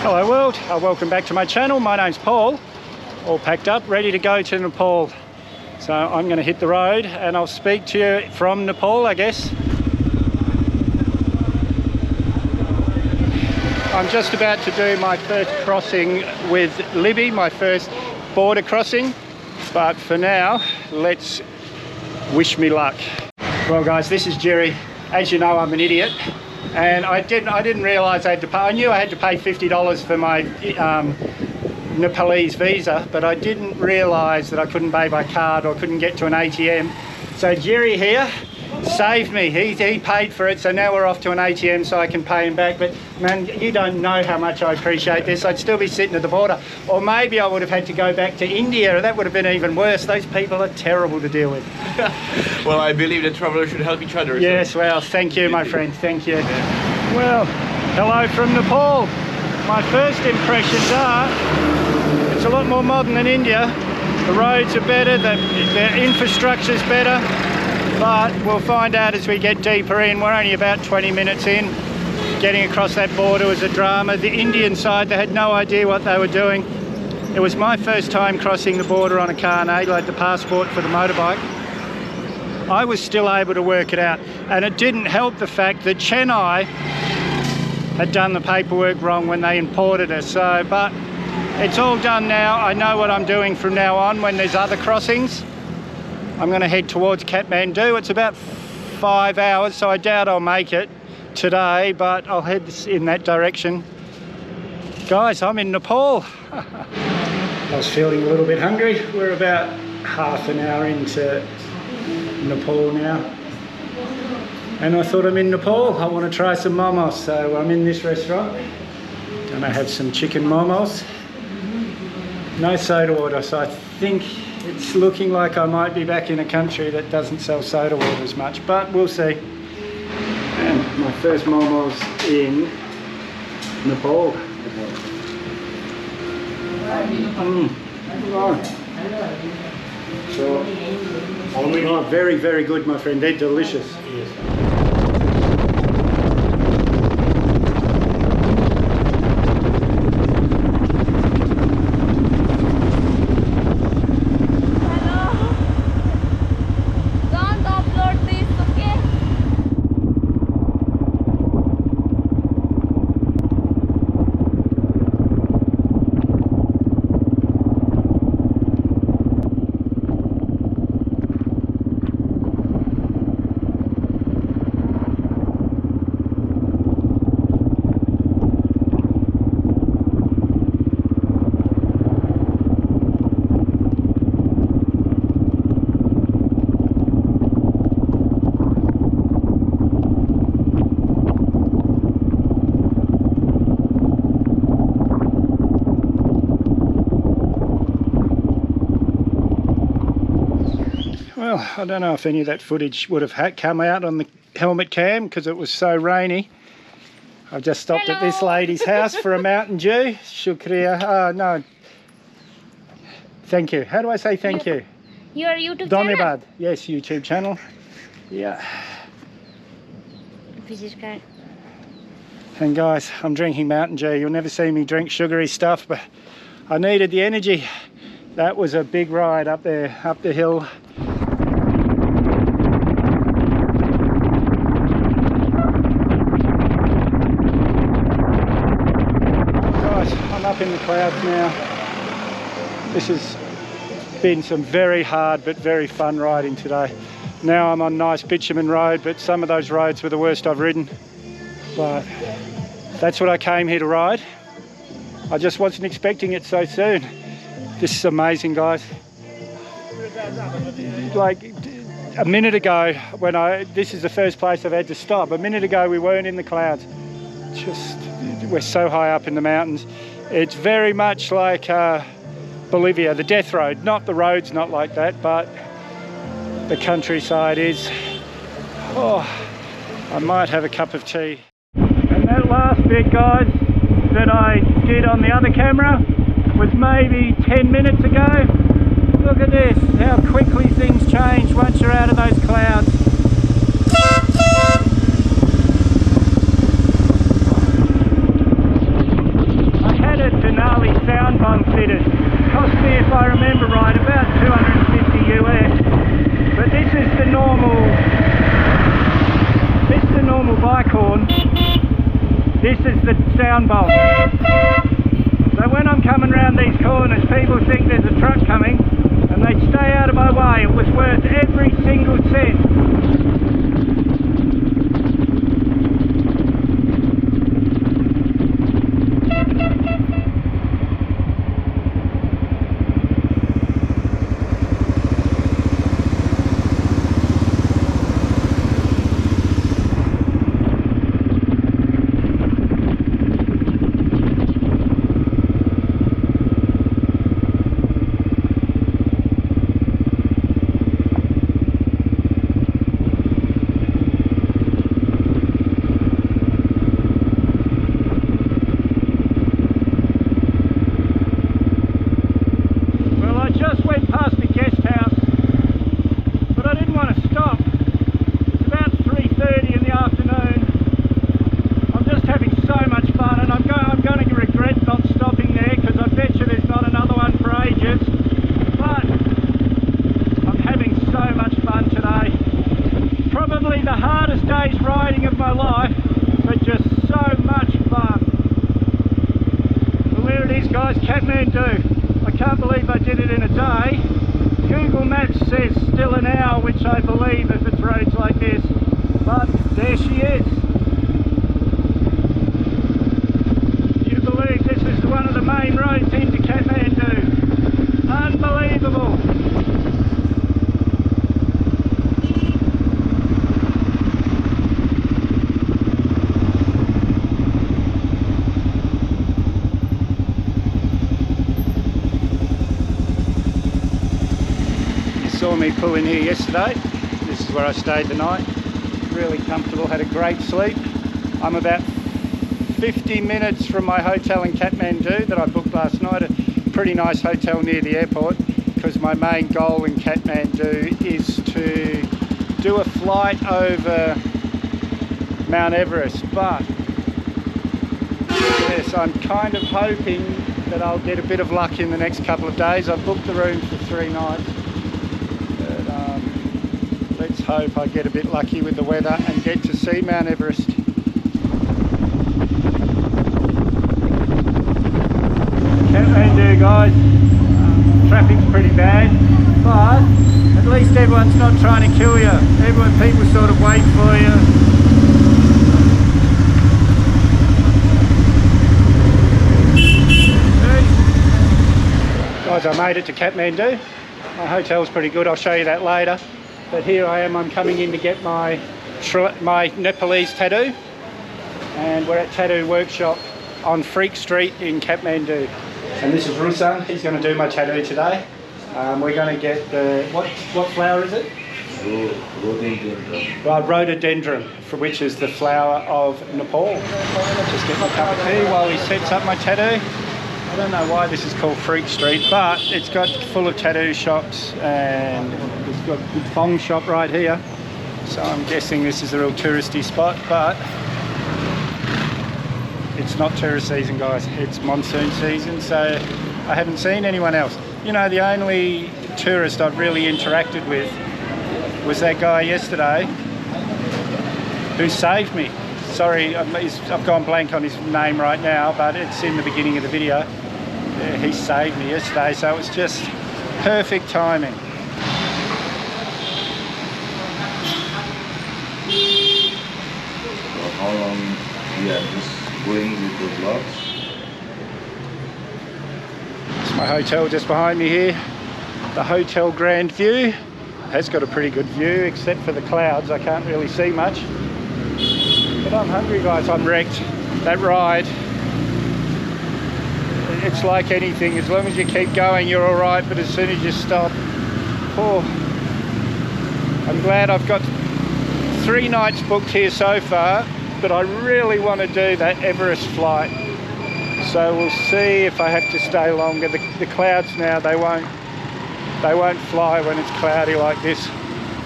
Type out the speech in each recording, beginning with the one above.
Hello world, welcome back to my channel. My name's Paul, all packed up, ready to go to Nepal. So I'm going to hit the road and I'll speak to you from Nepal, I guess. I'm just about to do my first crossing with Libby, my first border crossing. But for now, let's wish me luck. Well guys, this is Jerry. As you know, I'm an idiot. And I didn't realise I had to pay. I knew I had to pay $50 for my Nepalese visa, but I didn't realise that I couldn't pay by card or couldn't get to an ATM. So Jerry here saved me. He paid for it, so now we're off to an ATM so I can pay him back. But man, you don't know how much I appreciate this. I'd still be sitting at the border, or maybe I would have had to go back to India, and that would have been even worse. Those people are terrible to deal with. Well, I believe that travelers should help each other. Yes, well, thank you, my friend, thank you. Well, hello from Nepal. My first impressions are, it's a lot more modern than India. The roads are better, the infrastructure's better, but we'll find out as we get deeper in. We're only about 20 minutes in. Getting across that border was a drama. The Indian side, they had no idea what they were doing. It was my first time crossing the border on a car, and I had the passport for the motorbike. I was still able to work it out, and it didn't help the fact that Chennai had done the paperwork wrong when they imported us. So, but it's all done now. I know what I'm doing from now on when there's other crossings. I'm going to head towards Kathmandu. It's about 5 hours, so I doubt I'll make it today, but I'll head in that direction. Guys, I'm in Nepal. I was feeling a little bit hungry. We're about half an hour into Nepal now, and I thought I'm in Nepal. I want to try some momos, so I'm in this restaurant. Gonna have some chicken momos. No soda water, so I think it's looking like I might be back in a country that doesn't sell soda water as much, but we'll see. And my first momos in Nepal. So, oh, very, very good, my friend. They're delicious. Well, I don't know if any of that footage would have come out on the helmet cam because it was so rainy. I've just stopped at this lady's house for a Mountain Dew. Shukriya. Oh, no. Thank you. How do I say thank you? Your YouTube Dhanyabad. channel? Yes, YouTube channel. Yeah. And guys, I'm drinking Mountain Dew. You'll never see me drink sugary stuff, but I needed the energy. That was a big ride up there, up the hill. Up in the clouds now. This has been some very hard but very fun riding today. Now I'm on nice bitumen road, but some of those roads were the worst I've ridden. But that's what I came here to ride. I just wasn't expecting it so soon. This is amazing, guys. Like a minute ago, this is the first place I've had to stop. A minute ago we weren't in the clouds. We're so high up in the mountains. It's very much like Bolivia, the death road. Not the road's not like that, but the countryside is. Oh, I might have a cup of tea. And that last bit, guys, that I did on the other camera was maybe 10 minutes ago. Look at this, how quickly things change once you're out of those clouds. is the sound bowl. So when I'm coming around these corners, people think there's a truck coming and they stay out of my way. It was worth every single cent. Guys, Kathmandu. I can't believe I did it in a day. Google Maps says still an hour, which I believe if it's roads like this, but there she is. You believe this is one of the main roads into Kathmandu. Unbelievable. Saw me pull in here yesterday. This is where I stayed the night. Really comfortable, had a great sleep. I'm about 50 minutes from my hotel in Kathmandu that I booked last night, a pretty nice hotel near the airport, because my main goal in Kathmandu is to do a flight over Mount Everest. But yes, I'm kind of hoping that I'll get a bit of luck in the next couple of days. I've booked the room for 3 nights. Let's hope I get a bit lucky with the weather and get to see Mount Everest. Kathmandu, guys, traffic's pretty bad, but at least everyone's not trying to kill you. People sort of wait for you. Guys, I made it to Kathmandu. My hotel's pretty good, I'll show you that later. But here I am, I'm coming in to get my Nepalese tattoo. And we're at Tattoo Workshop on Freak Street in Kathmandu. And this is Raxaul, he's going to do my tattoo today. We're going to get the, what flower is it? Rhododendron, which is the flower of Nepal. Just get my cup of tea while he sets up my tattoo. I don't know why this is called Freak Street, but it's got full of tattoo shops and it's got a good thong shop right here. So I'm guessing this is a real touristy spot, but it's not tourist season, guys. It's monsoon season, so I haven't seen anyone else. You know, the only tourist I've really interacted with was that guy yesterday who saved me. Sorry, I've gone blank on his name right now, but it's in the beginning of the video. Yeah, he saved me yesterday, so it was just perfect timing. How long we are just going with the vlogs? It's my hotel just behind me here. The Hotel Grand View. Has got a pretty good view, except for the clouds. I can't really see much. But I'm hungry, guys. I'm wrecked. That ride, it's like anything. As long as you keep going, you're all right. But as soon as you stop, oh, I'm glad I've got 3 nights booked here so far. But I really want to do that Everest flight. So we'll see if I have to stay longer. The clouds now, they won't fly when it's cloudy like this.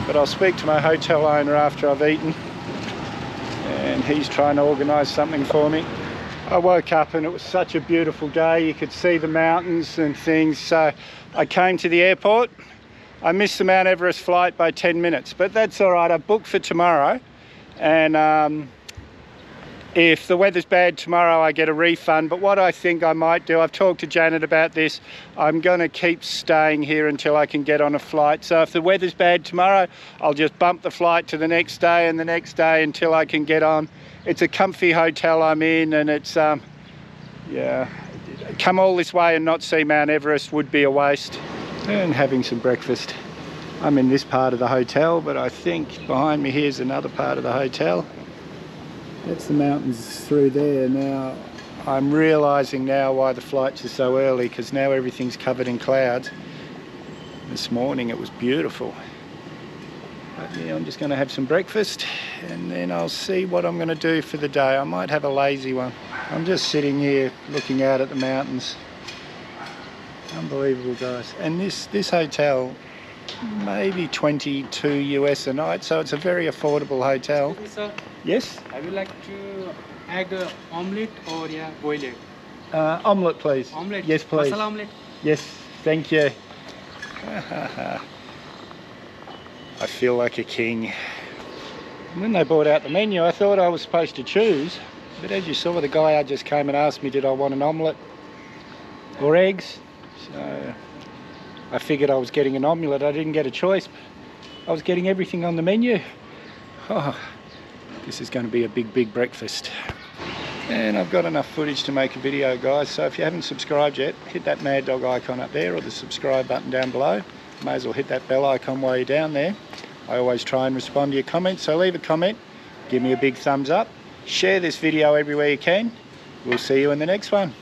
But I'll speak to my hotel owner after I've eaten. And he's trying to organise something for me. I woke up and it was such a beautiful day. You could see the mountains and things. So I came to the airport. I missed the Mount Everest flight by 10 minutes, but that's all right. I booked for tomorrow, and If the weather's bad tomorrow, I get a refund. But what I think I might do, I've talked to Janet about this, I'm going to keep staying here until I can get on a flight. So if the weather's bad tomorrow, I'll just bump the flight to the next day and the next day until I can get on. It's a comfy hotel I'm in, and it's, yeah, come all this way and not see Mount Everest would be a waste. And having some breakfast. I'm in this part of the hotel, but I think behind me here's another part of the hotel. That's the mountains through there. Now, I'm realising now why the flights are so early, because now everything's covered in clouds. This morning it was beautiful. But yeah, I'm just going to have some breakfast and then I'll see what I'm going to do for the day. I might have a lazy one. I'm just sitting here looking out at the mountains. Unbelievable, guys. And this hotel, maybe 22 US a night, so it's a very affordable hotel. Excuse me, sir. Yes? I would like to add omelette or boiled egg. Omelette, please. Omelette? Yes, please. Masala omelette? Yes, thank you. I feel like a king. When they brought out the menu, I thought I was supposed to choose, but as you saw, the guy just came and asked me did I want an omelette or eggs. So I figured I was getting an omelette. I didn't get a choice. I was getting everything on the menu. Oh, this is going to be a big breakfast. And I've got enough footage to make a video, guys, so if you haven't subscribed yet, hit that mad dog icon up there or the subscribe button down below. May as well hit that bell icon while you're down there. I always try and respond to your comments, so leave a comment, give me a big thumbs up, share this video everywhere you can. We'll see you in the next one.